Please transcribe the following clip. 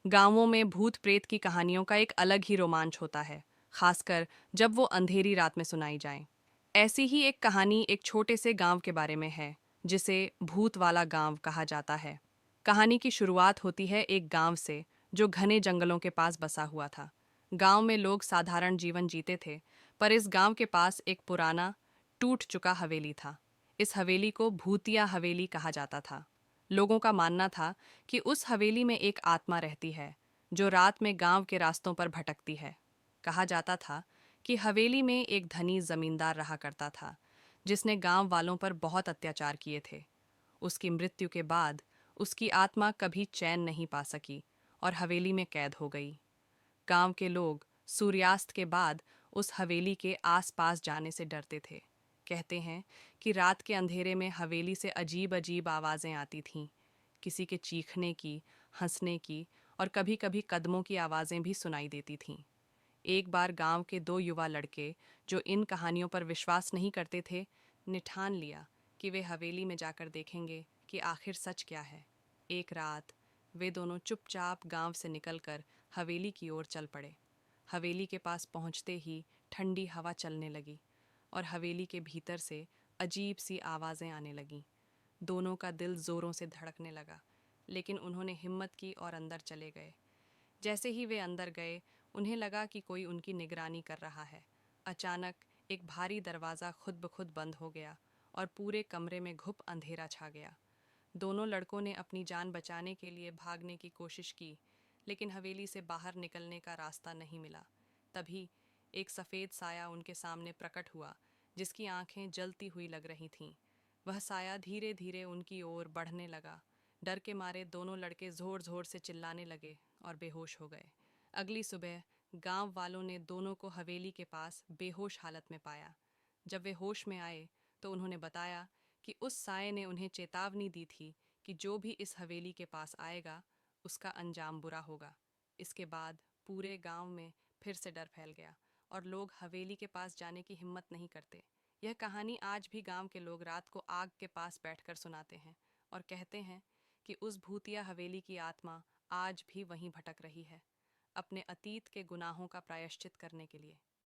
गांवों में भूत प्रेत की कहानियों का एक अलग ही रोमांच होता है, खासकर जब वो अंधेरी रात में सुनाई जाएं। ऐसी ही एक कहानी एक छोटे से गांव के बारे में है, जिसे भूत वाला गांव कहा जाता है। कहानी की शुरुआत होती है एक गांव से, जो घने जंगलों के पास बसा हुआ था। गांव में लोग साधारण जीवन जीते थे, पर इस गांव के पास एक पुराना, टूट चुका हवेली था। इस हवेली को भूतिया हवेली कहा जाता था। लोगों का मानना था कि उस हवेली में एक आत्मा रहती है, जो रात में गांव के रास्तों पर भटकती है। कहा जाता था कि हवेली में एक धनी जमींदार रहा करता था, जिसने गांव वालों पर बहुत अत्याचार किए थे। उसकी मृत्यु के बाद उसकी आत्मा कभी चैन नहीं पा सकी और हवेली में कैद हो गई। गांव के लोग सूर्यास्त के बाद उस हवेली के आसपास जाने से डरते थे। कहते हैं कि रात के अंधेरे में हवेली से अजीब अजीब आवाज़ें आती थीं, किसी के चीखने की, हंसने की और कभी कभी कदमों की आवाज़ें भी सुनाई देती थीं। एक बार गांव के दो युवा लड़के, जो इन कहानियों पर विश्वास नहीं करते थे, ने ठान लिया कि वे हवेली में जाकर देखेंगे कि आखिर सच क्या है। एक रात वे दोनों चुपचाप गांव से निकलकर हवेली की ओर चल पड़े। हवेली के पास पहुंचते ही ठंडी हवा चलने लगी और हवेली के भीतर से अजीब सी आवाज़ें आने लगीं। दोनों का दिल ज़ोरों से धड़कने लगा, लेकिन उन्होंने हिम्मत की और अंदर चले गए। जैसे ही वे अंदर गए, उन्हें लगा कि कोई उनकी निगरानी कर रहा है। अचानक एक भारी दरवाज़ा खुद ब खुद बंद हो गया और पूरे कमरे में घुप अंधेरा छा गया। दोनों लड़कों ने अपनी जान बचाने के लिए भागने की कोशिश की, लेकिन हवेली से बाहर निकलने का रास्ता नहीं मिला। तभी एक सफ़ेद साया उनके सामने प्रकट हुआ, जिसकी आंखें जलती हुई लग रही थीं। वह साया धीरे धीरे उनकी ओर बढ़ने लगा। डर के मारे दोनों लड़के ज़ोर ज़ोर से चिल्लाने लगे और बेहोश हो गए। अगली सुबह गांव वालों ने दोनों को हवेली के पास बेहोश हालत में पाया। जब वे होश में आए तो उन्होंने बताया कि उस साये ने उन्हें चेतावनी दी थी कि जो भी इस हवेली के पास आएगा, उसका अंजाम बुरा होगा। इसके बाद पूरे गांव में फिर से डर फैल गया और लोग हवेली के पास जाने की हिम्मत नहीं करते। यह कहानी आज भी गांव के लोग रात को आग के पास बैठकर सुनाते हैं और कहते हैं कि उस भूतिया हवेली की आत्मा आज भी वहीं भटक रही है, अपने अतीत के गुनाहों का प्रायश्चित करने के लिए।